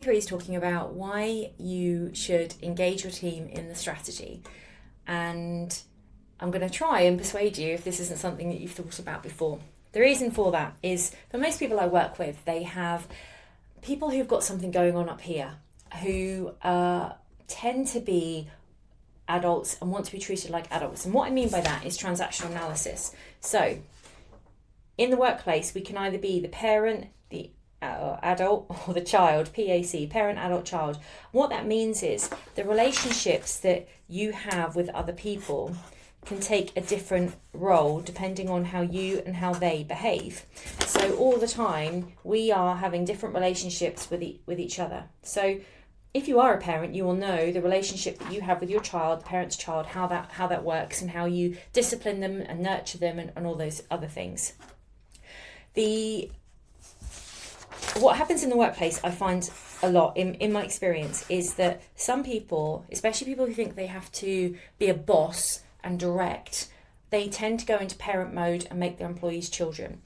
3 is talking about why you should engage your team in the strategy. And I'm going to try and persuade you if this isn't something that you've thought about before. The reason for that is, for most people I work with, they have people who've got something going on up here who tend to be adults and want to be treated like adults. And what I mean by that is transactional analysis. So in the workplace, we can either be the parent, the adult, or the child, PAC, parent, adult, child. What that means is the relationships that you have with other people can take a different role depending on how you and how they behave. So all the time we are having different relationships with each other. So if you are a parent, you will know the relationship that you have with your child, parent's child, how that works, and how you discipline them and nurture them and all those other things. What happens in the workplace, I find a lot in my experience, is that some people, especially people who think they have to be a boss and direct, they tend to go into parent mode and make their employees children.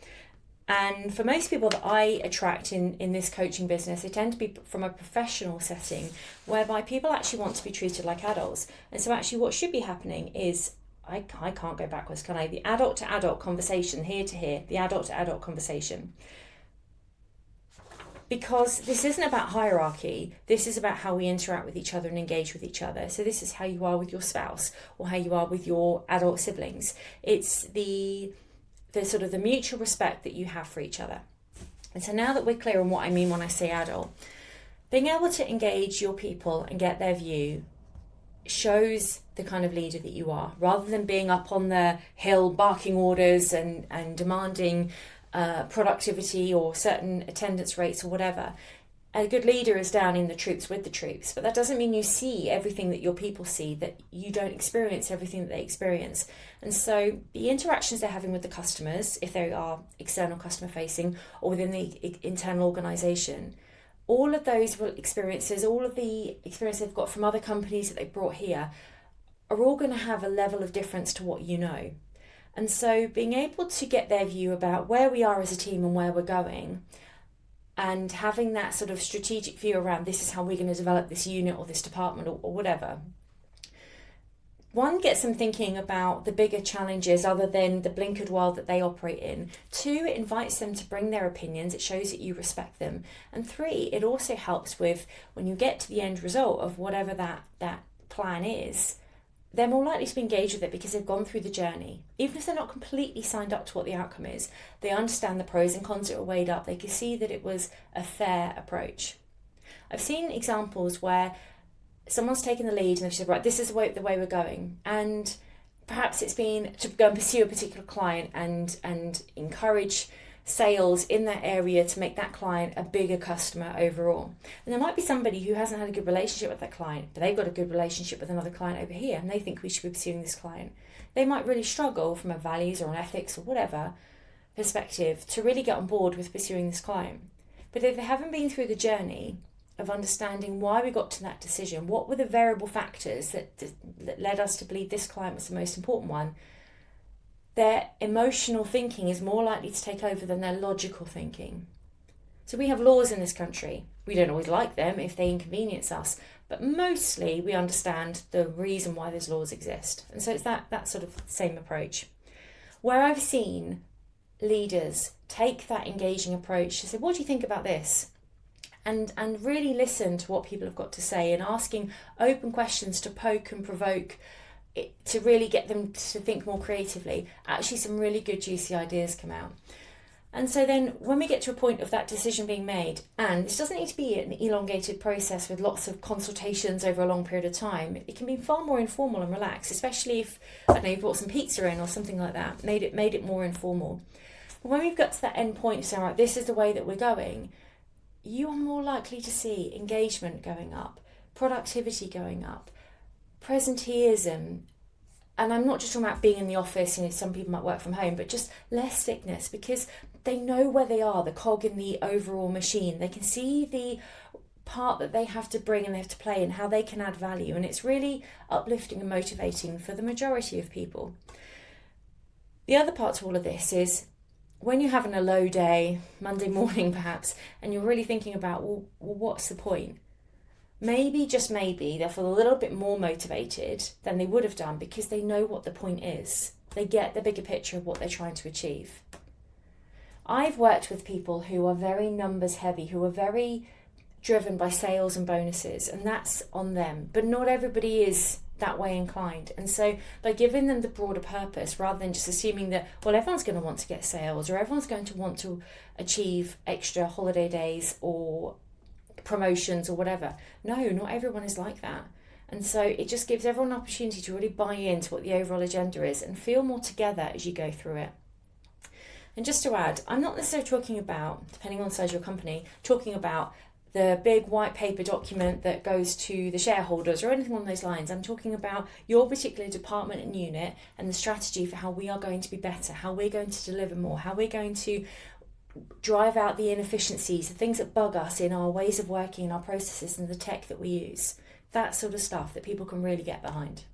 And for most people that I attract in this coaching business, they tend to be from a professional setting whereby people actually want to be treated like adults. And so actually what should be happening is, I can't go backwards, can I? The adult to adult conversation, here to here, the adult to adult conversation. Because this isn't about hierarchy, this is about how we interact with each other and engage with each other. So this is how you are with your spouse or how you are with your adult siblings. It's the sort of the mutual respect that you have for each other. And so now that we're clear on what I mean when I say adult, being able to engage your people and get their view shows the kind of leader that you are, rather than being up on the hill barking orders and demanding productivity or certain attendance rates or whatever. A good leader is down in the troops with the troops, but that doesn't mean you see everything that your people see, that you don't experience everything that they experience. And so the interactions they're having with the customers, if they are external customer facing or within the internal organisation, all of those experiences, all of the experience they've got from other companies that they've brought here, are all going to have a level of difference to what you know. And so being able to get their view about where we are as a team and where we're going, and having that sort of strategic view around this is how we're going to develop this unit or this department or whatever. One, gets them thinking about the bigger challenges other than the blinkered world that they operate in. 2, it invites them to bring their opinions. It shows that you respect them. And 3, it also helps with, when you get to the end result of whatever that plan is, they're more likely to be engaged with it because they've gone through the journey. Even if they're not completely signed up to what the outcome is, they understand the pros and cons that are weighed up. They can see that it was a fair approach. I've seen examples where someone's taken the lead and they've said, right, this is the way we're going. And perhaps it's been to go and pursue a particular client and encourage sales in that area to make that client a bigger customer overall. And there might be somebody who hasn't had a good relationship with that client, but they've got a good relationship with another client over here and they think we should be pursuing this client. They might really struggle from a values or an ethics or whatever perspective to really get on board with pursuing this client. But if they haven't been through the journey of understanding why we got to that decision, what were the variable factors that led us to believe this client was the most important one, their emotional thinking is more likely to take over than their logical thinking. So we have laws in this country. We don't always like them if they inconvenience us, but mostly we understand the reason why those laws exist. And so it's that sort of same approach. Where I've seen leaders take that engaging approach to say, what do you think about this? And really listen to what people have got to say and asking open questions to poke and provoke it, to really get them to think more creatively. Actually, some really good juicy ideas come out. And so then when we get to a point of that decision being made, and this doesn't need to be an elongated process with lots of consultations over a long period of time, it can be far more informal and relaxed, especially if, I don't know, you've brought some pizza in or something like that, made it more informal. But when we've got to that end point, saying, right, this is the way that we're going, you are more likely to see engagement going up, productivity going up, presenteeism. And I'm not just talking about being in the office, some people might work from home, but just less sickness, because they know where they are, the cog in the overall machine. They can see the part that they have to bring and they have to play and how they can add value. And it's really uplifting and motivating for the majority of people. The other part to all of this is when you're having a low day, Monday morning perhaps, and you're really thinking about, well, what's the point? Maybe, just maybe, they'll feel a little bit more motivated than they would have done because they know what the point is. They get the bigger picture of what they're trying to achieve. I've worked with people who are very numbers heavy, who are very driven by sales and bonuses, and that's on them. But not everybody is that way inclined. And so by giving them the broader purpose, rather than just assuming that, well, everyone's going to want to get sales or everyone's going to want to achieve extra holiday days or promotions or whatever. No, not everyone is like that. And so it just gives everyone an opportunity to really buy into what the overall agenda is and feel more together as you go through it. And just to add, I'm not necessarily talking about, depending on the size of your company, talking about the big white paper document that goes to the shareholders or anything along those lines. I'm talking about your particular department and unit and the strategy for how we are going to be better, how we're going to deliver more, how we're going to drive out the inefficiencies, the things that bug us in our ways of working, in our processes and the tech that we use. That sort of stuff that people can really get behind.